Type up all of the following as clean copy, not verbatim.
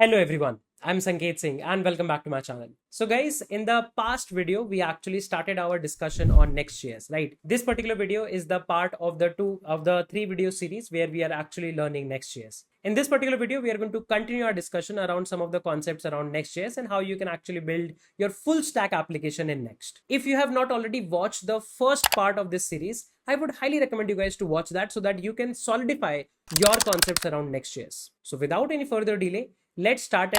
Hello everyone, I'm Sanket Singh and welcome back to my channel. So guys, in the past video, we actually started our discussion on Next.js, right? This particular video is the part of the three video series where we are actually learning Next.js. In this particular video, we are going to continue our discussion around some of the concepts around Next.js and how you can actually build your full stack application in Next. If you have not already watched the first part of this series, I would highly recommend you guys to watch that so that you can solidify your concepts around Next.js. So without any further delay, let's start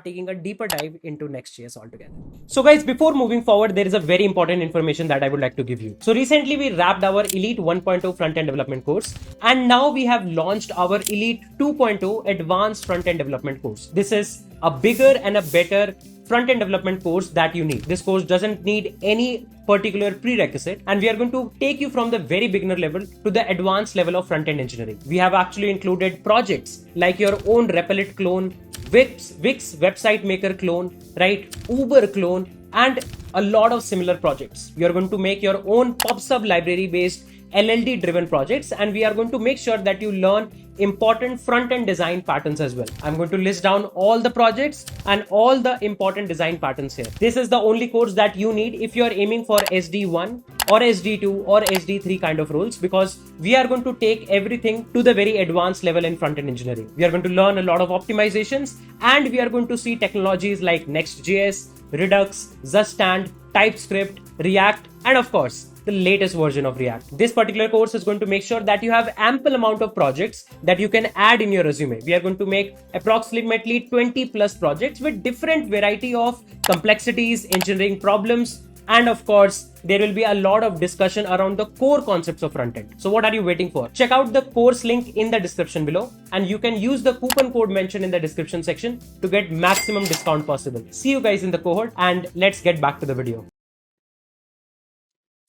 taking a deeper dive into Next.js altogether. So guys, before moving forward, there is a very important information that I would like to give you. So recently we wrapped our Elite 1.0 front-end development course, and now we have launched our Elite 2.0 advanced front-end development course. This is a bigger and a better front-end development course that you need. This course doesn't need any particular prerequisite, and we are going to take you from the very beginner level to the advanced level of front-end engineering. We have actually included projects like your own Replit clone, Wix website maker clone, right? Uber clone, and a lot of similar projects. You are going to make your own PubSub library based LLD driven projects, and we are going to make sure that you learn important front end design patterns as well. I'm going to list down all the projects and all the important design patterns here. This is the only course that you need if you are aiming for SD1 or SD2 or SD3 kind of roles, because we are going to take everything to the very advanced level in front end engineering. We are going to learn a lot of optimizations, and we are going to see technologies like Next.js, Redux, Zustand, TypeScript, React, and of course, the latest version of React. This particular course is going to make sure that you have ample amount of projects that you can add in your resume. We are going to make approximately 20 plus projects with different variety of complexities, engineering problems, and of course, there will be a lot of discussion around the core concepts of frontend. So what are you waiting for? Check out the course link in the description below, and you can use the coupon code mentioned in the description section to get maximum discount possible. See you guys in the cohort, and let's get back to the video.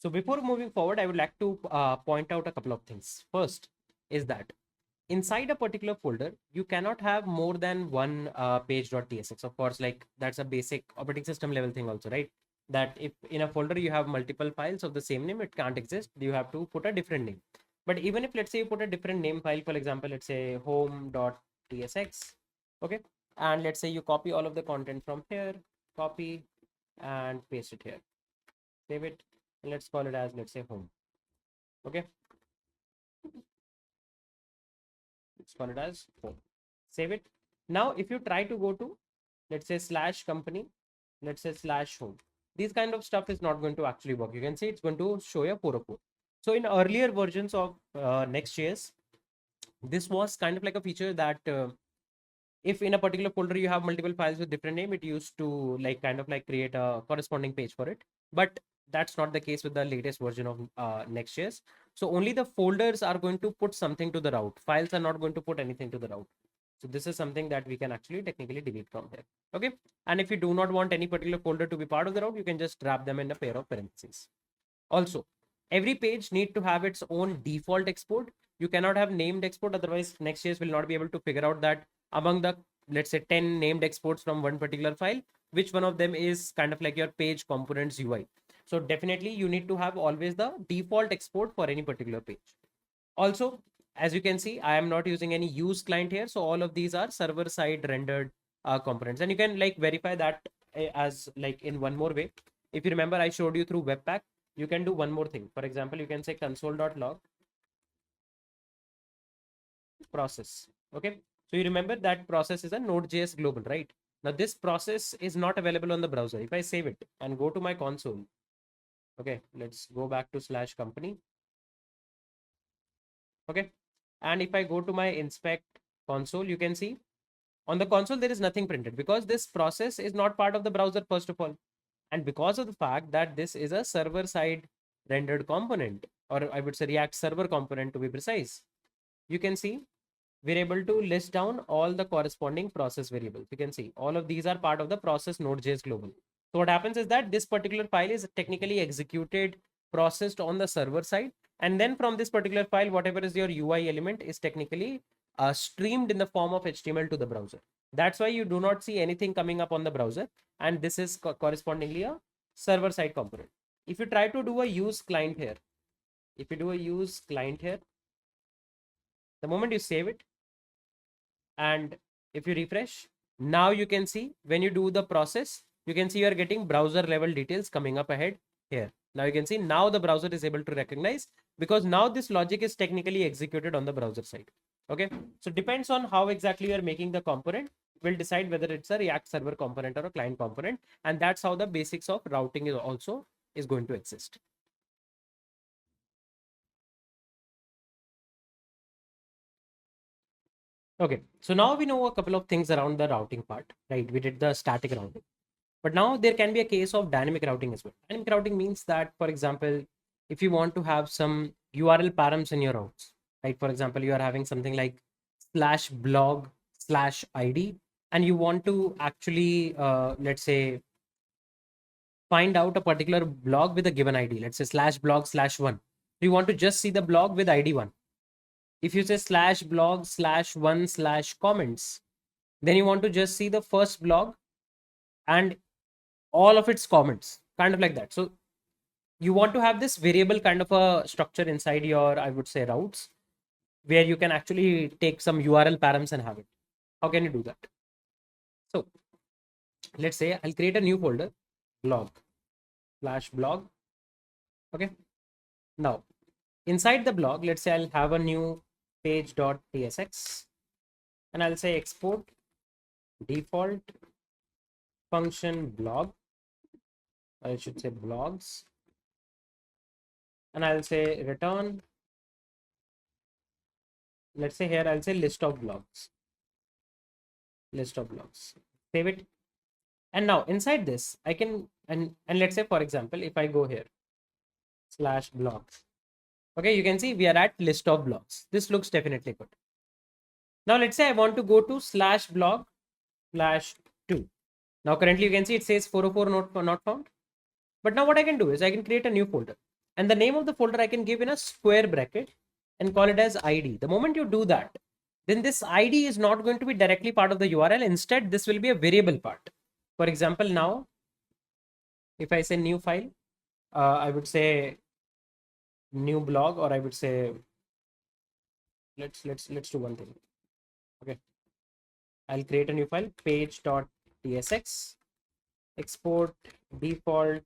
So before moving forward, I would like to point out a couple of things. First is that inside a particular folder, you cannot have more than one page.tsx. Of course, like that's a basic operating system level thing also, right? That if in a folder you have multiple files of the same name, it can't exist. You have to put a different name. But even if, let's say, you put a different name file, for example, let's say home.tsx, okay? And let's say you copy all of the content from here, copy and paste it here, save it, and let's call it as, let's say, home, okay? Let's call it as home. Save it. Now, if you try to go to, let's say, slash company, let's say slash home, these kind of stuff is not going to actually work. You can see it's going to show a poro code. So in earlier versions of Next.js, this was kind of like a feature that if in a particular folder you have multiple files with different name, it used to like kind of like create a corresponding page for it. But that's not the case with the latest version of Next.js. So only the folders are going to put something to the route. Files are not going to put anything to the route. So this is something that we can actually technically delete from here. Okay. And if you do not want any particular folder to be part of the route, you can just wrap them in a pair of parentheses. Also, every page need to have its own default export. You cannot have named export, otherwise Next.js will not be able to figure out that among the, let's say, 10 named exports from one particular file, which one of them is kind of like your page components UI. So definitely you need to have always the default export for any particular page. Also, as you can see, I am not using any use client here. So all of these are server side rendered components, and you can like verify that as like in one more way. If you remember, I showed you through Webpack. You can do one more thing. For example, you can say console.log process. Okay. So you remember that process is a Node.js global, right? Now this process is not available on the browser. If I save it and go to my console, okay, let's go back to slash company. Okay. And if I go to my inspect console, you can see on the console, there is nothing printed because this process is not part of the browser, first of all. And because of the fact that this is a server side rendered component, or I would say React server component to be precise, you can see we're able to list down all the corresponding process variables. You can see all of these are part of the process Node.js global. So what happens is that this particular file is technically executed, processed on the server side. And then from this particular file, whatever is your UI element is technically streamed in the form of HTML to the browser. That's why you do not see anything coming up on the browser. And this is correspondingly a server side component. If you try to do a use client here, if you do a use client here, the moment you save it, and if you refresh, Now you can see when you do the process, you can see you are getting browser level details coming up ahead here. Now you can see now the browser is able to recognize, because now this logic is technically executed on the browser side. Okay, so depends on how exactly you are making the component will decide whether it's a React server component or a client component, and that's how the basics of routing is also is going to exist. Okay, so now we know a couple of things around the routing part, right? We did the static routing, but now there can be a case of dynamic routing as well. Dynamic routing means that, for example, if you want to have some URL params in your routes, right? For example, you are having something like /blog/id, and you want to actually, let's say, find out a particular blog with a given ID, let's say /blog/1. You want to just see the blog with ID 1. If you say /blog/1/comments, then you want to just see the first blog and all of its comments, kind of like that. So you want to have this variable kind of a structure inside your, I would say, routes, where you can actually take some URL params and have it. How can you do that? So let's say I'll create a new folder, blog/blog. Okay. Now inside the blog, let's say I'll have a new page.tsx, and I'll say export default function blog. I should say blogs, and I'll say return. Let's say here I'll say list of blogs. Save it. And now inside this, I can and let's say, for example, if I go here /blogs, okay, you can see we are at list of blogs. This looks definitely good. Now let's say I want to go to /blog/2. Now currently you can see it says 404 not found. But now what I can do is I can create a new folder, and the name of the folder I can give in a square bracket and call it as ID. The moment you do that, then this ID is not going to be directly part of the URL. Instead, this will be a variable part. For example, now if I say new file, I would say new blog, or I would say let's do one thing. Okay, I'll create a new file, page.tsx, export default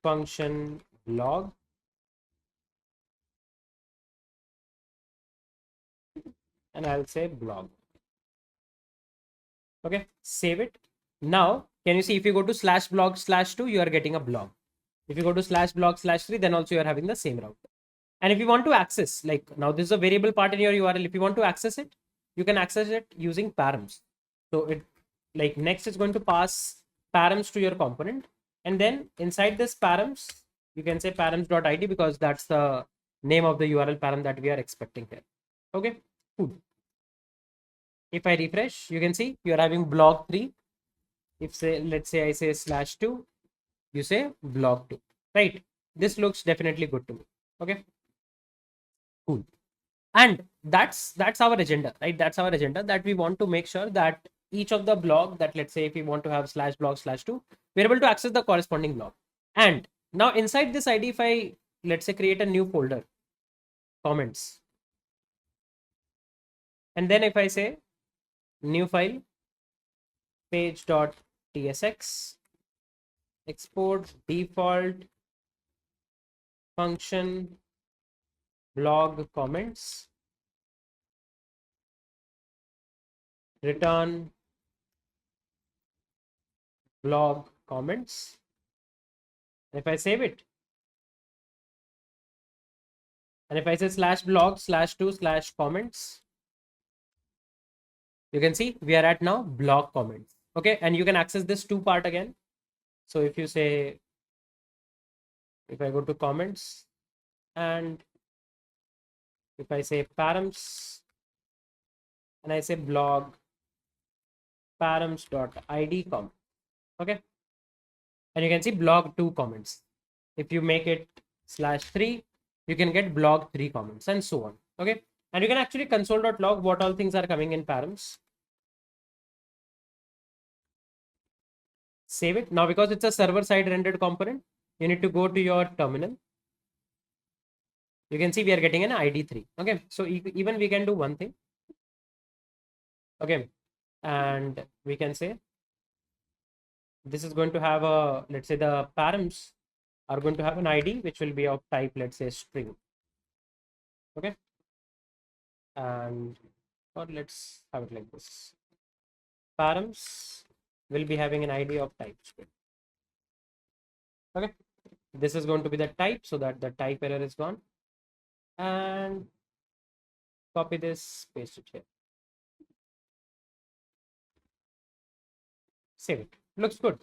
function blog, and I'll say blog. Okay, save it. Now can you see, if you go to /blog/2, you are getting a blog. If you go to /blog/3, then also you are having the same route. And if you want to access, like, now this is a variable part in your URL, if you want to access it, you can access it using params. So it, like, next is going to pass params to your component, and then inside this params you can say params.id, because that's the name of the URL param that we are expecting here. Okay, cool. If I refresh, you can see you are having blog 3. If say, let's say I say /2, you say blog 2, right? This looks definitely good to me. Okay, cool. And that's our agenda, right? That's our agenda, that we want to make sure that each of the blog, that let's say if we want to have /blog/2, we're able to access the corresponding blog. And now inside this ID, if I, let's say, create a new folder, comments, and then if I say new file, page.tsx, export default function blog comments, return blog comments. If I save it, and if I say /blog/2/comments, you can see we are at now blog comments. Okay, and you can access this two part again. So if you say, if I go to comments, and if I say params, and I say blog params.id com, okay, and you can see blog 2 comments. If you make it /3, you can get blog 3 comments, and so on. Okay, and you can actually console.log what all things are coming in params. Save it. Now because it's a server side rendered component, you need to go to your terminal. You can see we are getting an ID 3. Okay, so even we can do one thing. Okay, and we can say this is going to have a, let's say the params are going to have an ID which will be of type, let's say string. Okay, and or let's have it like this. Params will be having an ID of type string. Okay, this is going to be the type, so that the type error is gone. And copy this, paste it here. Save it. Looks good.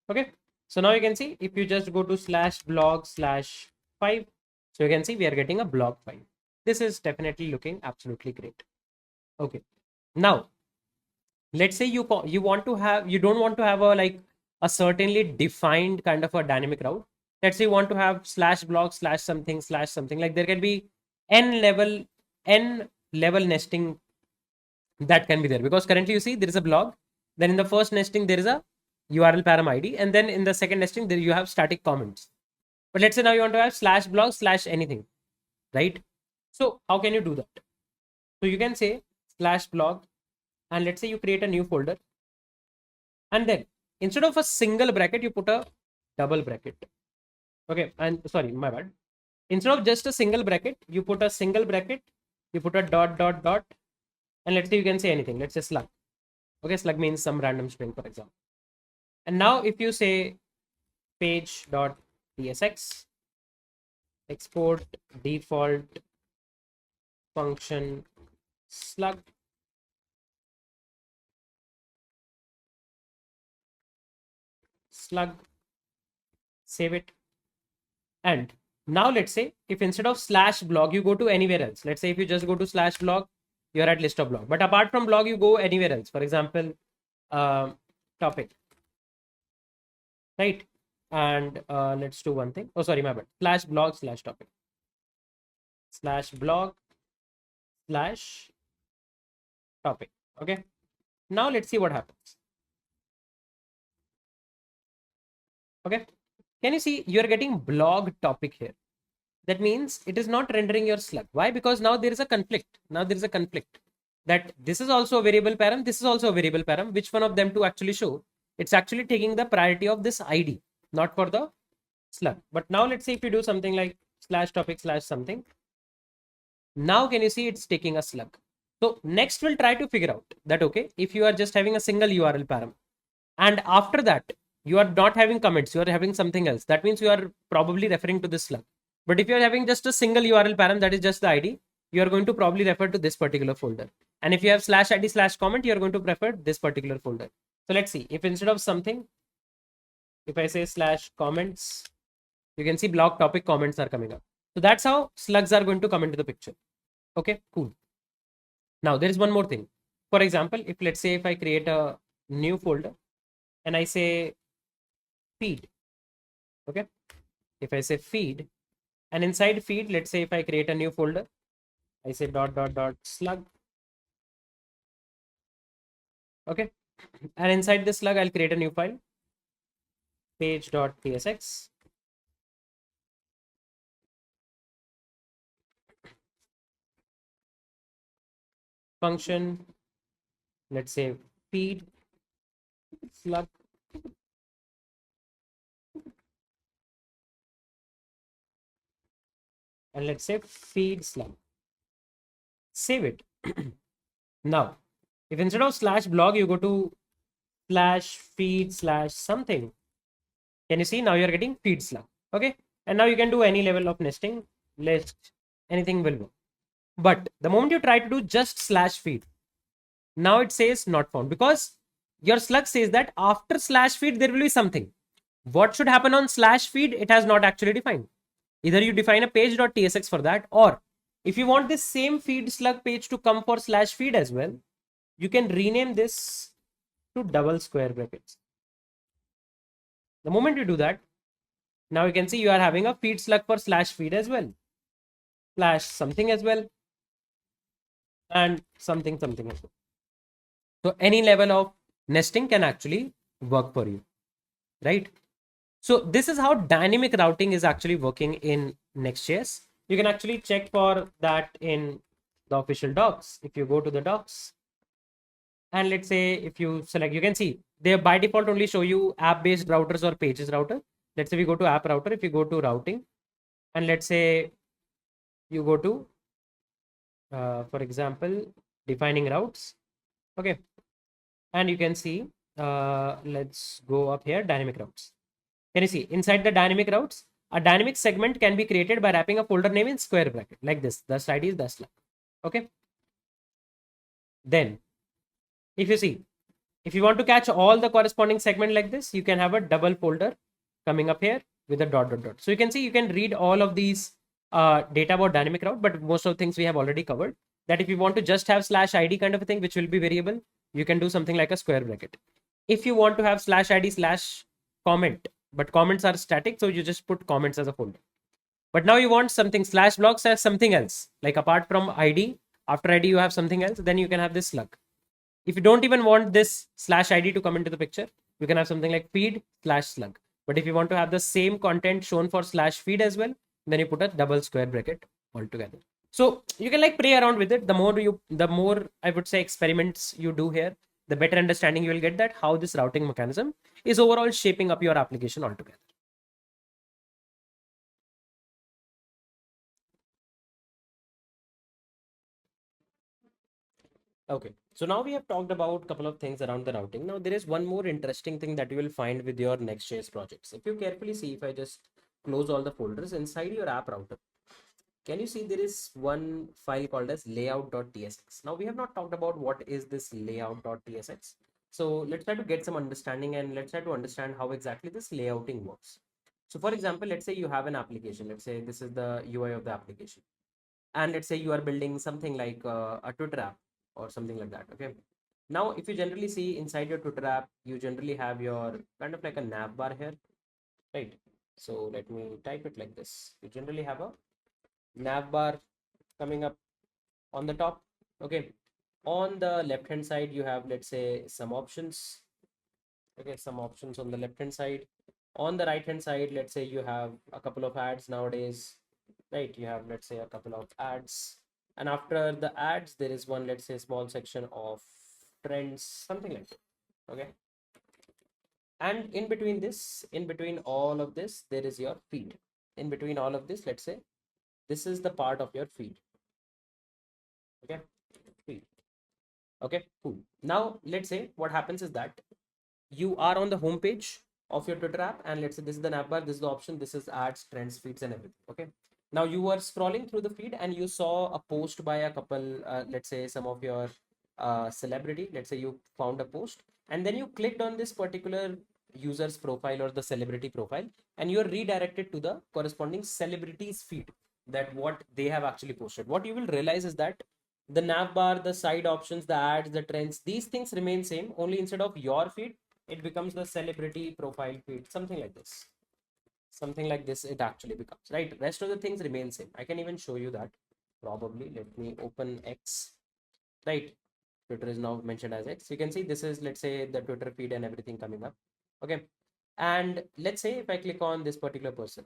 Okay. So now you can see if you just go to /blog/5, so you can see we are getting a blog file. This is definitely looking absolutely great. Okay. Now, let's say you want to have, you don't want to have a like a certainly defined kind of a dynamic route. Let's say you want to have /blog/something/something, like there can be n level nesting that can be there, because currently you see there is a blog, then in the first nesting there is a URL param ID, and then in the second nesting there you have static comments. But let's say now you want to have /blog/anything, right? So how can you do that? So you can say /blog, and let's say you create a new folder, and then instead of a single bracket you put a double bracket. Okay, and sorry, my bad. Instead of just a single bracket, you put a single bracket, you put a dot dot dot, and let's say you can say anything. Let's say slug. Okay, slug means some random string, for example. And now if you say page.tsx, export default function slug, save it. And now let's say if instead of /blog you go to anywhere else, let's say if you just go to /blog, you're at list of blog, but apart from blog you go anywhere else, for example topic, right? And let's do one thing. Oh, sorry, my bad. /blog/topic, /blog/topic. Okay, now let's see what happens. Okay, can you see you're getting blog topic here? That means it is not rendering your slug. Why? Because now there is a conflict. Now there is a conflict that this is also a variable param, this is also a variable param. Which one of them to actually show? It's actually taking the priority of this ID, not for the slug. But now let's say if you do something like /topic/something, now can you see it's taking a slug? So next we'll try to figure out that, okay, if you are just having a single URL param, and after that you are not having comments, you are having something else, that means you are probably referring to this slug. But if you are having just a single URL param, that is just the ID, you are going to probably refer to this particular folder. And if you have /ID/comment, you are going to prefer this particular folder. So let's see, if instead of something, if I say /comments, you can see blog topic comments are coming up. So that's how slugs are going to come into the picture. Okay, cool. Now there is one more thing. For example, if let's say if I create a new folder and I say feed, okay, if I say feed, and inside feed, let's say if I create a new folder, I say ..slug, okay, and inside this slug I'll create a new file, page.tsx, function, let's say feed slug, and let's say feed slug. Save it. Now, if instead of /blog you go to /feed/something, can you see now you're getting feed slug? Okay, and now you can do any level of nesting, list, anything will work. But the moment you try to do just /feed, now it says not found, because your slug says that after /feed there will be something. What should happen on /feed, it has not actually defined. Either you define a page.tsx for that, or if you want this same feed slug page to come for /feed as well, you can rename this to double square brackets. The moment you do that, now you can see you are having a feed slug for /feed as well, /something as well, and something as well. So any level of nesting can actually work for you, right? So this is how dynamic routing is actually working in Next.js. You can actually check for that in the official docs. If you go to the docs, And let's say if you select, you can see they by default only show you app based routers or pages router. Let's say we go to app router. If you go to routing, and let's say you go to for example, defining routes. Okay. And you can see, let's go up here, dynamic routes. Can you see inside the dynamic routes, a dynamic segment can be created by wrapping a folder name in square bracket like this. The slide is the slide. Okay. Then if you see, if you want to catch all the corresponding segment like this, you can have a double folder coming up here with a dot dot dot. So you can see, you can read all of these data about dynamic route, but most of the things we have already covered. That if you want to just have slash ID kind of a thing, which will be variable, you can do something like a square bracket. If you want to have slash ID slash comment, but comments are static, so you just put comments as a folder. But now you want something slash blocks as something else, like apart from ID, after ID you have something else, then you can have this slug. If you don't even want this slash ID to come into the picture, you can have something like feed slash slug. But if you want to have the same content shown for slash feed as well, then you put a double square bracket altogether. So you can like play around with it. The more I would say experiments you do here, the better understanding you will get that how this routing mechanism is overall shaping up your application altogether. Okay, so now we have talked about a couple of things around the routing. Now there is one more interesting thing that you will find with your Next.js projects. If you carefully see, if I just close all the folders inside your app router, can you see there is one file called as layout.tsx. Now we have not talked about what is this layout.tsx. So let's try to get some understanding and let's try to understand how exactly this layouting works. So for example, let's say you have an application. Let's say this is the UI of the application. And let's say you are building something like a Twitter app or something like that. Okay. Now, if you generally see inside your Twitter app, you generally have your kind of like a nav bar here, right? So let me type it like this. You generally have a nav bar coming up on the top. Okay. On the left hand side, you have, let's say, some options. Okay, some options on the left hand side. On the right hand side, let's say you have a couple of ads nowadays, right? You have, let's say, a couple of ads. And after the ads, there is one, let's say, small section of trends, something like that. Okay. And in between this, in between all of this, there is your feed. In between all of this, let's say, this is the part of your feed. Okay. Feed. Okay, cool. Now, let's say what happens is that you are on the home page of your Twitter app, and let's say this is the navbar, this is the option, this is ads, trends, feeds, and everything. Okay. Now you were scrolling through the feed and you saw a post by a couple, let's say some of your celebrity. Let's say you found a post, and then you clicked on this particular user's profile or the celebrity profile, and you're redirected to the corresponding celebrities feed, that what they have actually posted. What you will realize is that the nav bar, the side options, the ads, the trends, these things remain same. Only instead of your feed, it becomes the celebrity profile feed, something like this. Something like this it actually becomes, right? Rest of the things remain same. I can even show you that probably. Let me open X, right? Twitter is now mentioned as X. You can see this is, let's say, the Twitter feed and everything coming up. Okay. And let's say if I click on this particular person,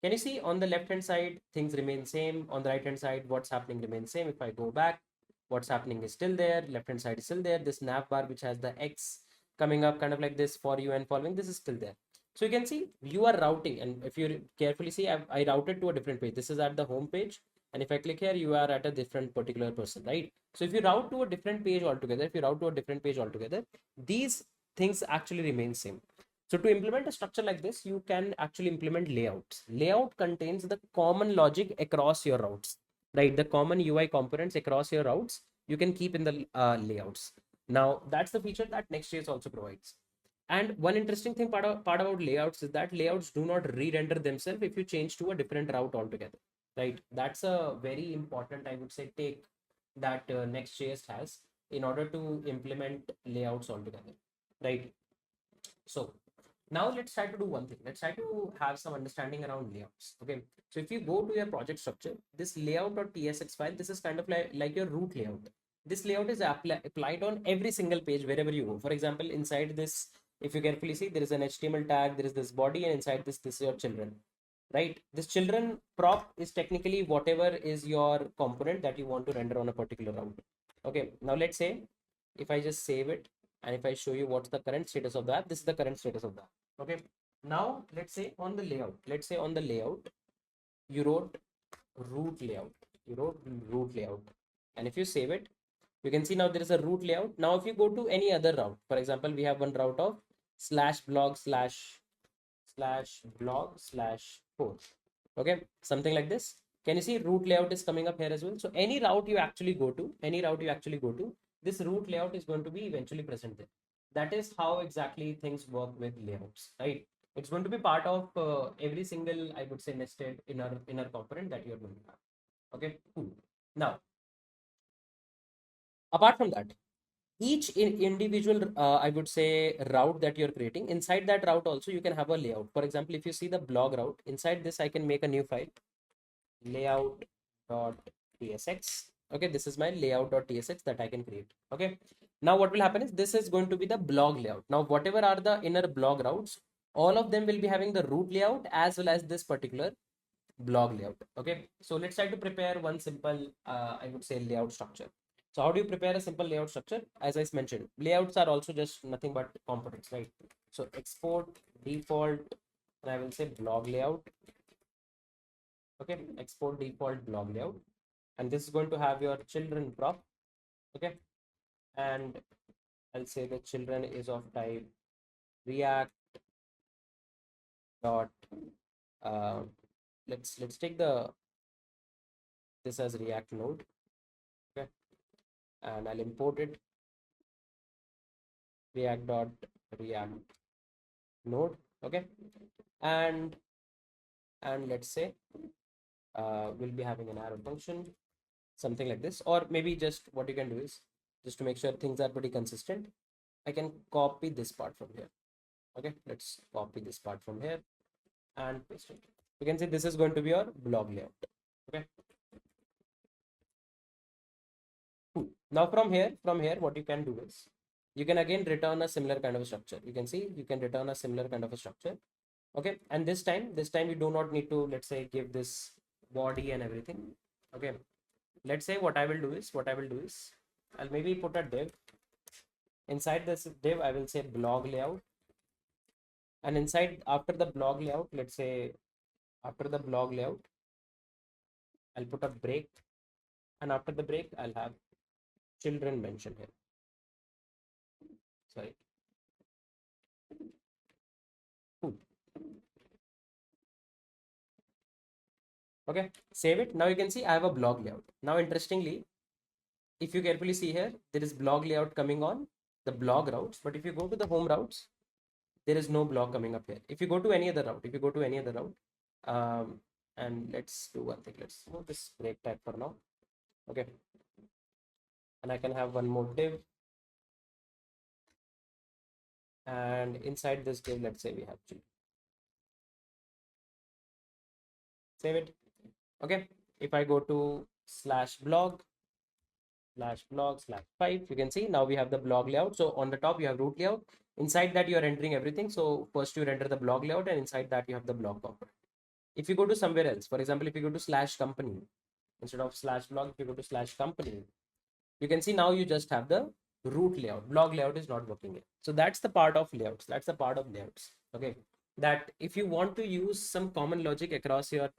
can you see on the left hand side things remain same, on the right hand side what's happening remains same. If I go back, what's happening is still there, left hand side is still there. This nav bar which has the X coming up kind of like this for you and following, this is still there. So you can see you are routing, and if you carefully see, I routed to a different page. This is at the home page, and if I click here, you are at a different particular person, right? So if you route to a different page altogether, these things actually remain same. So to implement a structure like this, you can actually implement layouts. Layout contains the common logic across your routes, right? The common UI components across your routes, you can keep in the layouts. Now that's the feature that Next.js also provides. And one interesting thing part about layouts is that layouts do not re-render themselves if you change to a different route altogether, right? That's a very important, I would say, take that Next.js has in order to implement layouts altogether, right? So now let's try to do one thing. Let's try to have some understanding around layouts. Okay. So if you go to your project structure, this layout.tsx file, this is kind of like your root layout. This layout is applied on every single page wherever you go. For example, inside this, if you carefully see, there is an HTML tag, there is this body, and inside this is your children, right? This children prop is technically whatever is your component that you want to render on a particular route. Okay. Now let's say if I just save it and if I show you what's the current status of the app, this is the current status of the app. Okay. Now let's say on the layout, you wrote root layout. And if you save it, you can see now there is a root layout. Now if you go to any other route, for example, we have one route of /blog/4. Okay, something like this. Can you see root layout is coming up here as well? So any route you actually go to, this root layout is going to be eventually present there. That is how exactly things work with layouts, right? It's going to be part of every single, I would say, nested inner component that you're going to have. Okay, cool. Now, apart from that, each individual I would say route that you're creating, inside that route also you can have a layout. For example, if you see the blog route, inside this I can make a new file, layout.tsx. Okay, this is my layout.tsx that I can create. Okay, now what will happen is this is going to be the blog layout. Now whatever are the inner blog routes, all of them will be having the root layout as well as this particular blog layout. Okay, so let's try to prepare one simple I would say layout structure. So how do you prepare a simple layout structure? As I mentioned, layouts are also just nothing but components, right? So export default, and I will say blog layout. Okay, export default blog layout, and this is going to have your children prop. Okay, and I'll say the children is of type React dot let's take this as React node. Okay, and I'll import it React node. Okay, and let's say we'll be having an arrow function, something like this. Or maybe just what you can do is, just to make sure things are pretty consistent, I can copy this part from here. Okay, let's copy this part from here and paste it. You can see this is going to be your blog layout. Okay, cool. Now from here, what you can do is you can again return a similar kind of a structure. You can see you can return a similar kind of a structure. Okay, and this time you do not need to, let's say, give this body and everything. Okay, let's say what I will do is I'll maybe put a div. Inside this div I will say blog layout, and inside after the blog layout, let's say after the blog layout I'll put a break, and after the break I'll have children mentioned here. Sorry. Cool. Okay, save it. Now you can see I have a blog layout. Now interestingly, if you carefully see here, there is blog layout coming on the blog routes, but if you go to the home routes, there is no blog coming up here. If you go to any other route, and let's do one thing. Let's move this break tag for now. Okay, and I can have one more div, and inside this div, let's say we have children. Save it. Okay, if I go to /blog/5, you can see now we have the blog layout. So on the top you have root layout, inside that you are entering everything. So first you render the blog layout, and inside that you have the blog component. If you go to somewhere else, for example, if you go to /company instead of /blog, if you go to /company, you can see now you just have the root layout. Blog layout is not working here. So that's the part of layouts. Okay, that if you want to use some common logic across your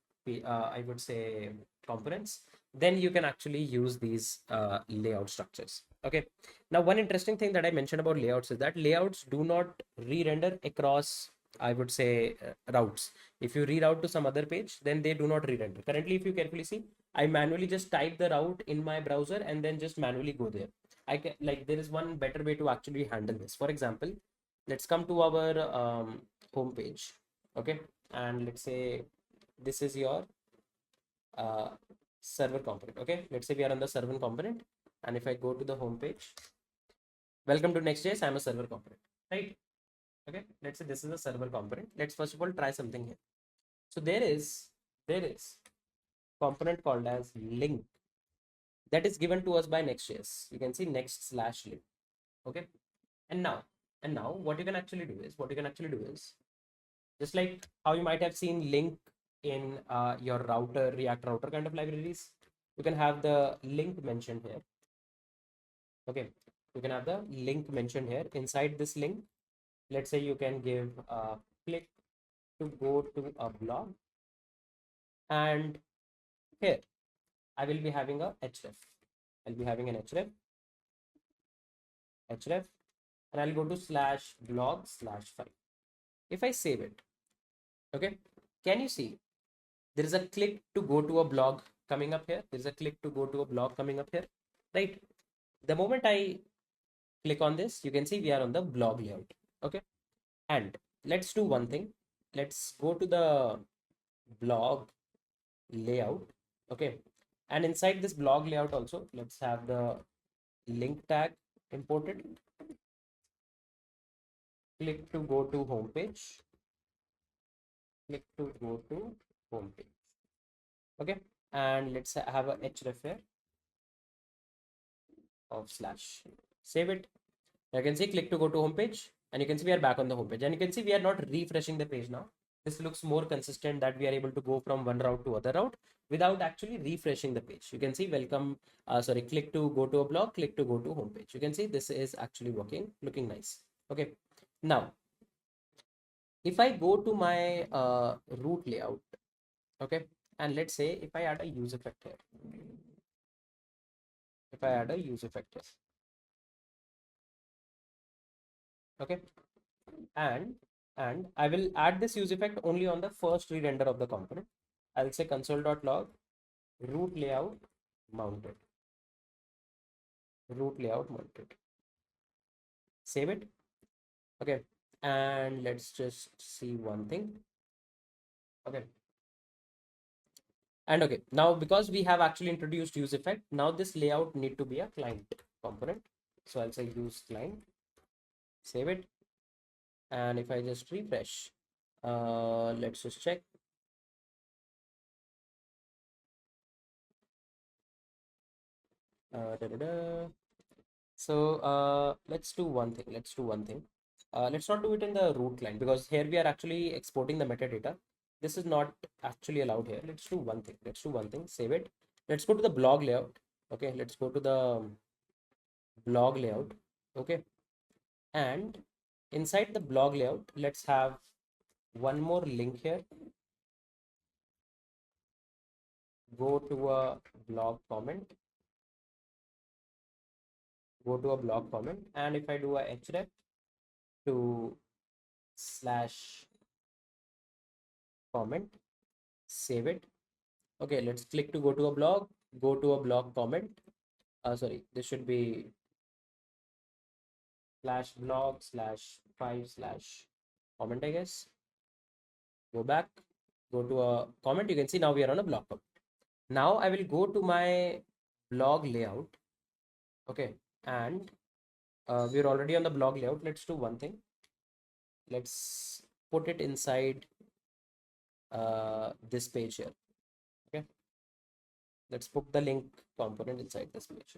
I would say components, then you can actually use these layout structures. Okay, now one interesting thing that I mentioned about layouts is that layouts do not re-render across, I would say, routes. If you reroute to some other page, then they do not re-render. Currently, if you carefully see, I manually just type the route in my browser and then just manually go there. I can, like, there is one better way to actually handle this. For example, let's come to our home page. Okay, and let's say this is your server component. Okay, let's say we are on the server component, and if I go to the home page, welcome to Next.js, I'm a server component, right? Okay, let's say this is a server component. Let's first of all try something here. So there is component called as link that is given to us by Next.js. You can see next/link. Okay, and now what you can actually do is just like how you might have seen link in your React router kind of libraries, you can have the link mentioned here. Okay, you can have the link mentioned here. Inside this link, let's say you can give a click to go to a blog, and here I will be having a href. I'll be having an href, and I'll go to /blog/5. If I save it, okay, can you see there is a click to go to a blog coming up here? There's a click to go to a blog coming up here, right? The moment I click on this, you can see we are on the blog layout. Okay, and let's do one thing. Let's go to the blog layout. Okay, and inside this blog layout also, let's have the link tag imported. Click to go to homepage. Click to go to homepage. Okay, and let's have a href here of slash. Save it. You can see click to go to homepage, and you can see we are back on the homepage, and you can see we are not refreshing the page now. This looks more consistent, that we are able to go from one route to other route without actually refreshing the page. You can see welcome, click to go to a blog, click to go to homepage. You can see this is actually working, looking nice. Okay, now if I go to my root layout, okay, and let's say if I add a use effect here, okay, and I will add this use effect only on the first re-render of the component. I'll say console.log root layout mounted. Save it. Okay, and let's just see one thing. Okay, and okay, now because we have actually introduced use effect, now this layout need to be a client component. So I'll say use client. Save it. And if I just refresh, let's just check. So let's do one thing. Let's not do it in the root client, because here we are actually exporting the metadata. This is not actually allowed here. Let's do one thing. Save it. Let's go to the blog layout. Okay, let's go to the blog layout. Okay, and inside the blog layout, let's have one more link here. Go to a blog comment. And if I do a href to /comment, save it. Okay, let's click to go to a blog, comment. This should be /blog/5/comment, I guess. Go back, go to a comment. You can see now we are on a blog comment. Now I will go to my blog layout. Okay, and we're already on the blog layout. Let's do one thing. Let's put it inside this page here. Okay, let's put the link component inside this page.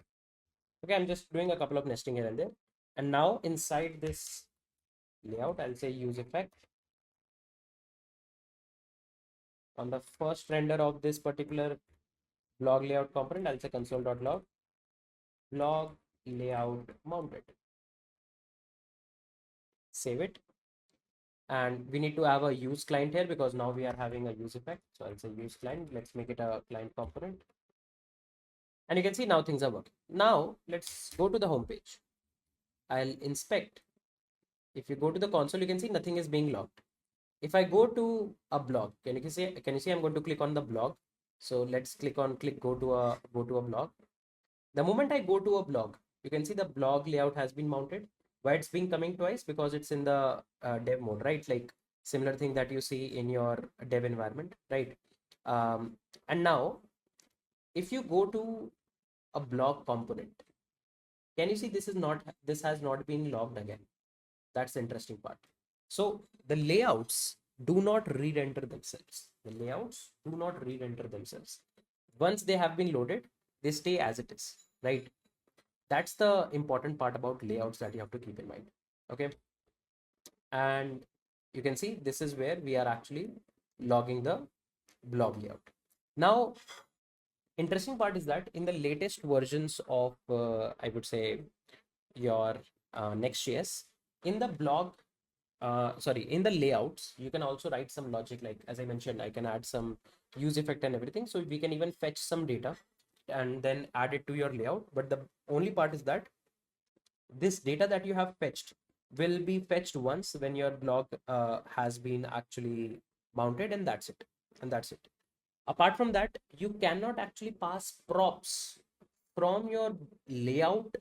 Okay, I'm just doing a couple of nesting here and there. And now inside this layout, I'll say use effect. On the first render of this particular blog layout component, I'll say console.log blog layout mounted. Save it. And we need to have a use client here, because now we are having a use effect. So I'll say use client. Let's make it a client component. And you can see now things are working. Now let's go to the home page. I'll inspect. If you go to the console, you can see nothing is being logged. If I go to a blog, can you see I'm going to click on the blog. So let's click go to a blog. The moment I go to a blog, you can see the blog layout has been mounted. Why it's been coming twice? Because it's in the dev mode, right? Like similar thing that you see in your dev environment, right? And now if you go to a blog component, can you see this has not been logged again? That's the interesting part. So the layouts do not re-render themselves. Once they have been loaded, they stay as it is, right? That's the important part about layouts that you have to keep in mind. Okay, and you can see this is where we are actually logging the blog layout. Now interesting part is that in the latest versions of I would say your Next.js, in the blog, in the layouts, you can also write some logic. Like as I mentioned, I can add some use effect and everything. So we can even fetch some data and then add it to your layout. But the only part is that this data that you have fetched will be fetched once when your blog has been actually mounted, and that's it. And that's it. Apart from that, you cannot actually pass props from your layout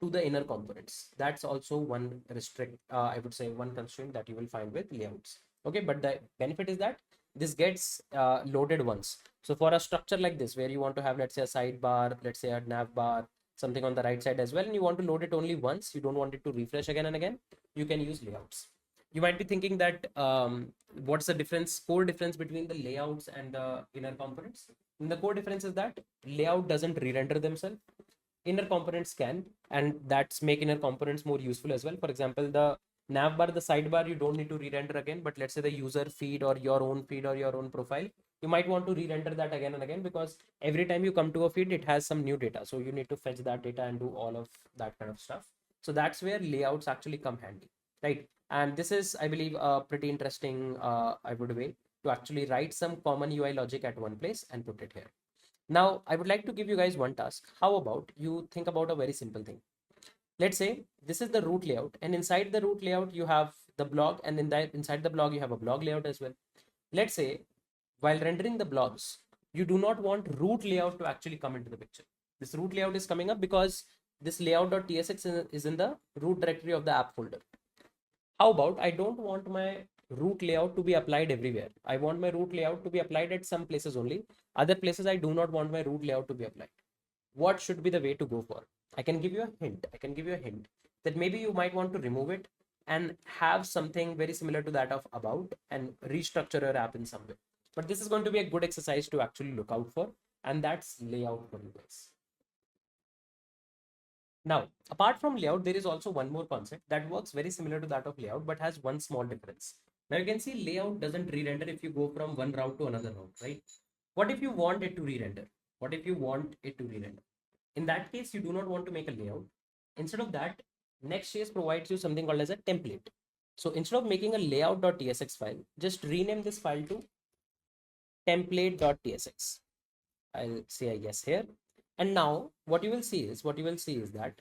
to the inner components. That's also one I would say one constraint that you will find with layouts. Okay, but the benefit is that this gets loaded once. So for a structure like this, where you want to have, let's say, a sidebar, let's say a nav bar, something on the right side as well, and you want to load it only once, you don't want it to refresh again and again, you can use layouts. You might be thinking that what's the core difference between the layouts and the inner components? And the core difference is that layout doesn't re-render themselves, inner components can, and that's make inner components more useful as well. For example, the nav bar, the sidebar, you don't need to re-render again, but let's say the user feed or your own feed or your own profile, you might want to re-render that again and again, because every time you come to a feed, it has some new data, so you need to fetch that data and do all of that kind of stuff. So that's where layouts actually come handy, right? And this is, I believe, a pretty interesting I would way to actually write some common UI logic at one place and put it here. Now, I would like to give you guys one task. How about you think about a very simple thing? Let's say this is the root layout, and inside the root layout, you have the blog, and inside the blog, you have a blog layout as well. Let's say while rendering the blogs, you do not want root layout to actually come into the picture. This root layout is coming up because this layout.tsx is in the root directory of the app folder. How about I don't want my root layout to be applied everywhere. I want my root layout to be applied at some places only. Other places, I do not want my root layout to be applied. What should be the way to go for? I can give you a hint. I can give you a hint that maybe you might want to remove it and have something very similar to that of about and restructure your app in some way. But this is going to be a good exercise to actually look out for, and that's layout for you guys. Now, apart from layout, there is also one more concept that works very similar to that of layout, but has one small difference. Now you can see layout doesn't re-render if you go from one route to another route, right? What if you want it to re-render? What if you want it to re-render? In that case, you do not want to make a layout. Instead of that, Next.js provides you something called as a template. So instead of making a layout.tsx file, just rename this file to template.tsx. I'll say a yes here. And now what you will see is that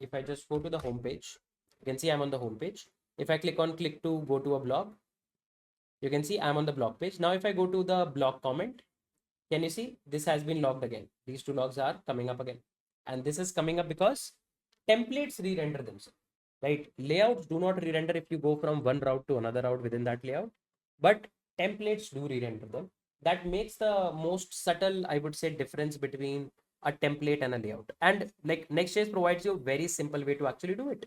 if I just go to the home page, you can see I'm on the home page. If I click to go to a blog, you can see I'm on the blog page. Now if I go to the blog comment, can you see this has been logged again? These two logs are coming up again, and this is coming up because templates re-render themselves, right? Layouts do not re-render if you go from one route to another route within that layout, but templates do re-render them. That makes the most subtle, I would say, difference between a template and a layout. And like Next.js provides you a very simple way to actually do it.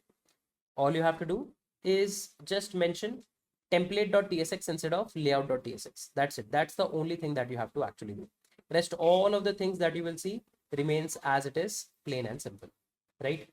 All you have to do is just mention template.tsx instead of layout.tsx. That's it. That's the only thing that you have to actually do. Rest all of the things that you will see remains as it is, plain and simple, right?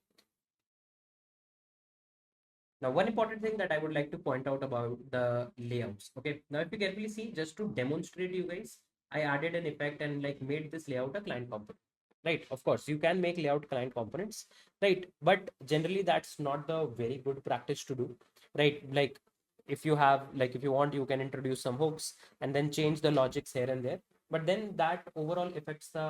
Now, one important thing that I would like to point out about the layouts. Okay. Now, if you carefully see, just to demonstrate you guys, I added an effect and like made this layout a client component. Right. Of course, you can make layout client components, right? But generally, that's not the very good practice to do, right? Like if you have, like if you want, you can introduce some hooks and then change the logics here and there. But then that overall affects the,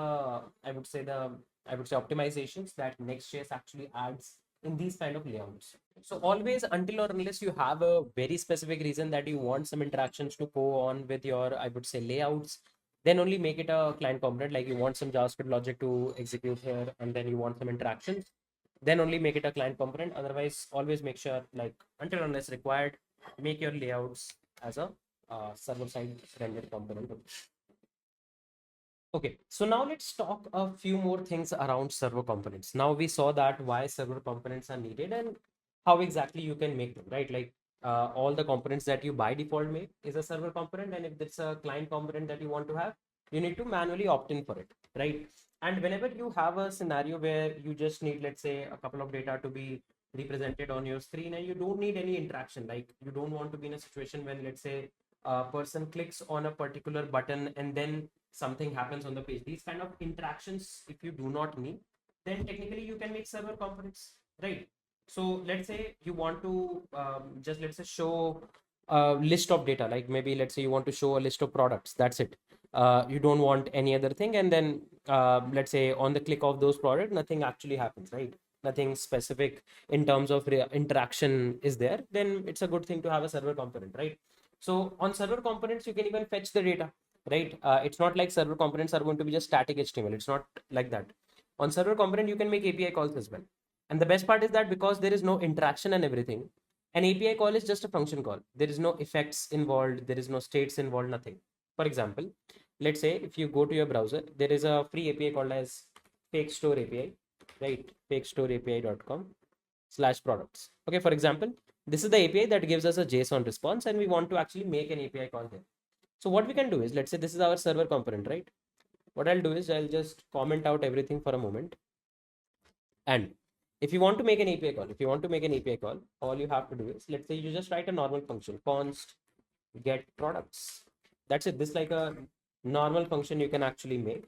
I would say optimizations that Next.js actually adds in these kind of layouts. So always, until or unless you have a very specific reason that you want some interactions to go on with your, I would say, layouts, then only make it a client component. Like you want some JavaScript logic to execute here, and then you want some interactions, then only make it a client component. Otherwise, always make sure, like until unless required, make your layouts as a server side rendered component. Okay, so now let's talk a few more things around server components. Now we saw that why server components are needed and how exactly you can make them, right? Like all the components that you by default make is a server component, and if it's a client component that you want to have, you need to manually opt in for it, right? And whenever you have a scenario where you just need, let's say, a couple of data to be represented on your screen and you don't need any interaction, like you don't want to be in a situation when, let's say, a person clicks on a particular button and then something happens on the page. These kind of interactions, if you do not need, then technically you can make server components, right? So let's say you want to just let's say show a list of data, like maybe let's say you want to show a list of products. That's it. You don't want any other thing, and then let's say on the click of those products, nothing actually happens, right? Nothing specific in terms of interaction is there. Then it's a good thing to have a server component, right? So on server components, you can even fetch the data, right? It's not like server components are going to be just static HTML. It's not like that. On server component, you can make API calls as well. And the best part is that because there is no interaction and everything, an API call is just a function call. There is no effects involved. There is no states involved, nothing. For example, let's say if you go to your browser, there is a free API called as Fake Store API, right? fakestoreapi.com/products. Okay, for example, this is the API that gives us a JSON response, and we want to actually make an API call here. So what we can do is, let's say this is our server component, right? What I'll do is I'll just comment out everything for a moment. And if you want to make an API call, all you have to do is, let's say you just write a normal function, const get products. That's it. This is like a normal function you can actually make.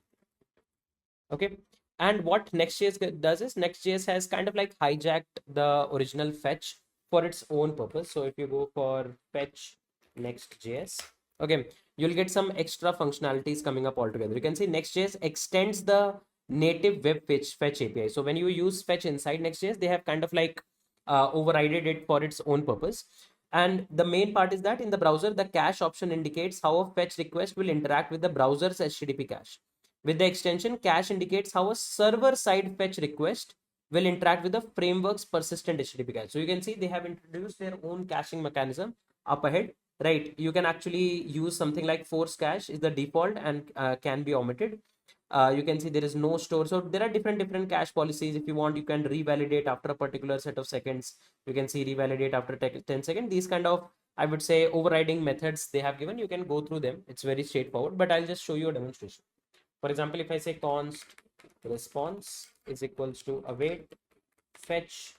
Okay. And what Next.js does is Next.js has kind of like hijacked the original fetch for its own purpose. So if you go for fetch Next.js, okay, you'll get some extra functionalities coming up altogether. You can see Next.js extends the native web fetch API. So when you use fetch inside Next.js, they have kind of like overrided it for its own purpose. And the main part is that in the browser, the cache option indicates how a fetch request will interact with the browser's HTTP cache. With the extension, cache indicates how a server-side fetch request will interact with the framework's persistent HTTP cache. So you can see they have introduced their own caching mechanism up ahead, right? You can actually use something like force cache is the default and can be omitted. You can see there is no store. So there are different cache policies. If you want, you can revalidate after a particular set of seconds. You can see revalidate after 10 seconds. These kind of, I would say, overriding methods they have given. You can go through them. It's very straightforward, but I'll just show you a demonstration. For example, if I say const response is equals to await fetch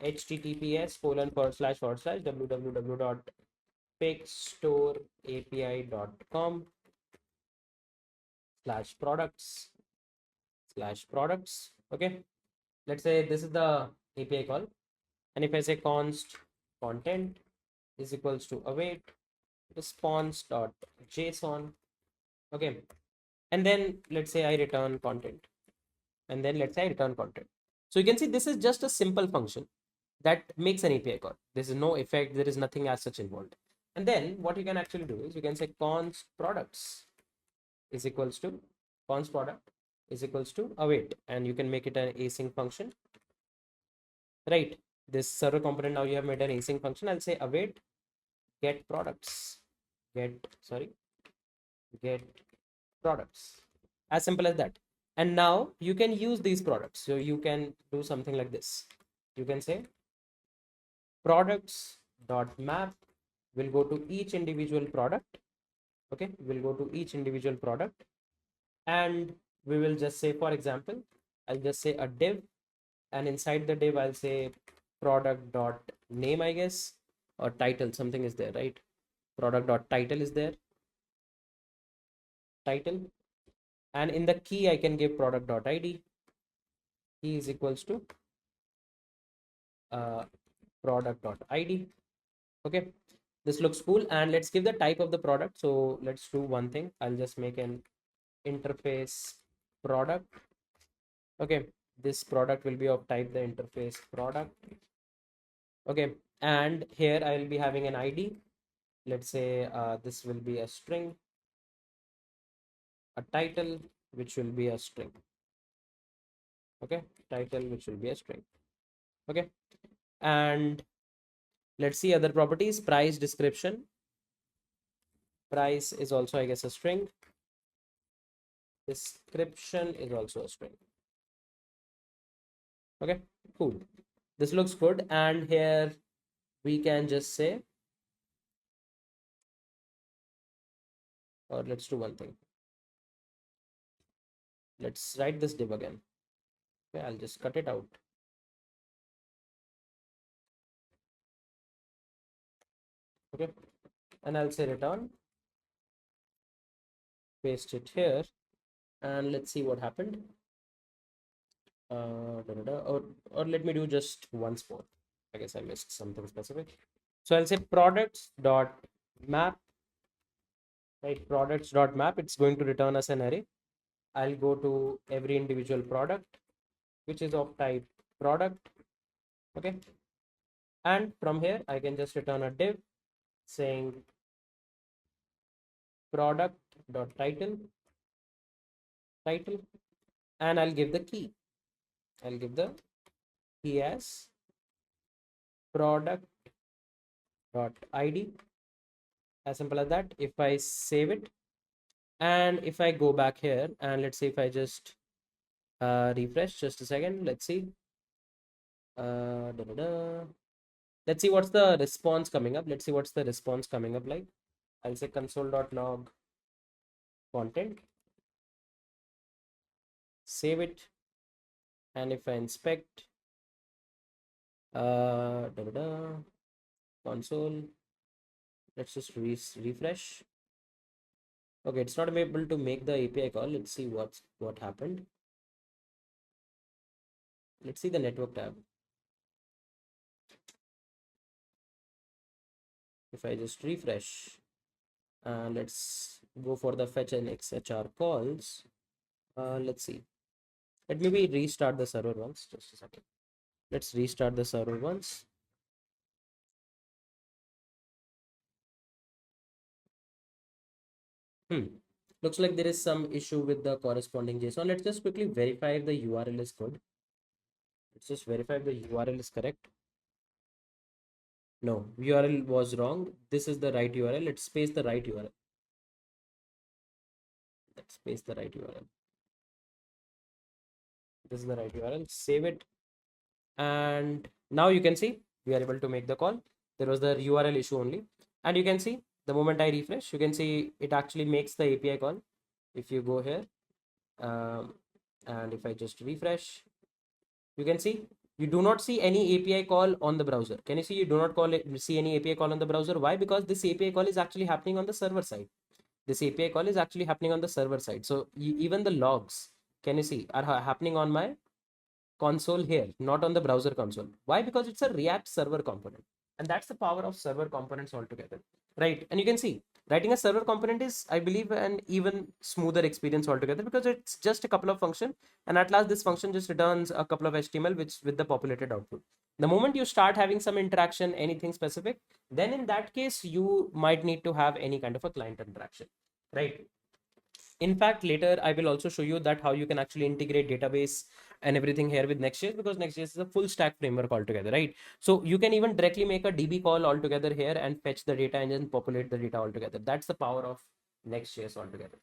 https://www.fakestoreapi.com/products. Okay, let's say this is the API call, and if I say const content is equals to await response.json, okay, and then let's say I return content, and then let's say I return content. So you can see this is just a simple function that makes an API call. There is no effect, there is nothing as such involved. And then what you can actually do is you can say const products is equals to const product is equals to await, and you can make it an async function, right? This server component, now you have made an async function. I'll say await get products, get products, as simple as that. And now you can use these products. So you can do something like this. You can say products dot map will go to each individual product. Okay, we'll go to each individual product, and we will just say, for example, I'll just say a div, and inside the div I'll say product dot name, I guess, or title, something is there, right? Product dot title is there, title, and in the key I can give product dot id. Key is equals to product dot id. Okay, this looks cool, and let's give the type of the product. So let's do one thing. I'll just make an interface product. Okay, this product will be of type the interface product. Okay, and here I'll be having an id. Let's say this will be a string, a title which will be a string. Okay, title which will be a string. Okay, and let's see other properties. Price description, price is also, I guess, a string. Description is also a string. Okay, cool. This looks good, and here we can just say, or let's do one thing. Let's write this div again. Okay, I'll just cut it out. Okay, and I'll say return, paste it here, and let's see what happened. or let me do just one spot. I guess I missed something specific. So I'll say products dot map, right? Products dot map. It's going to return us an array. I'll go to every individual product, which is of type product. Okay. And from here, I can just return a div saying product dot title, and I'll give the key. I'll give the key as product dot id, as simple as that. If I save it, and if I go back here, and let's say if I just refresh, just a second, let's see. Da, da, da. Let's see what's the response coming up. Let's see what's the response coming up like. I'll say console.log content, save it, and if I inspect da, da, da, console, let's just refresh. Okay, it's not able to make the API call. Let's see what happened. Let's see the network tab. If I just refresh, let's go for the fetch and XHR calls. Let's see. Let me restart the server once. Just a second. Let's restart the server once. Looks like there is some issue with the corresponding JSON. Let's just quickly verify if the URL is good. Let's just verify if the URL is correct. No, URL was wrong. This is the right URL. Let's paste the right URL. Let's paste the right URL. This is the right URL. Save it. And now you can see we are able to make the call. There was the URL issue only. And you can see the moment I refresh, you can see it actually makes the API call. If you go here, and if I just refresh, you can see you do not see any API call on the browser. Can you see you do not see any API call on the browser? Why? Because this API call is actually happening on the server side. This API call is actually happening on the server side. So even the logs, can you see, are happening on my console here, not on the browser console. Why? Because it's a React server component. And that's the power of server components altogether, right? And you can see writing a server component is, I believe, an even smoother experience altogether, because it's just a couple of functions, and at last this function just returns a couple of HTML which with the populated output. The moment you start having some interaction, anything specific, then in that case you might need to have any kind of a client interaction, right? In fact, later I will also show you that how you can actually integrate database and everything here with Next.js, because Next.js is a full stack framework altogether, right? So you can even directly make a DB call altogether here and fetch the data and then populate the data altogether. That's the power of Next.js altogether.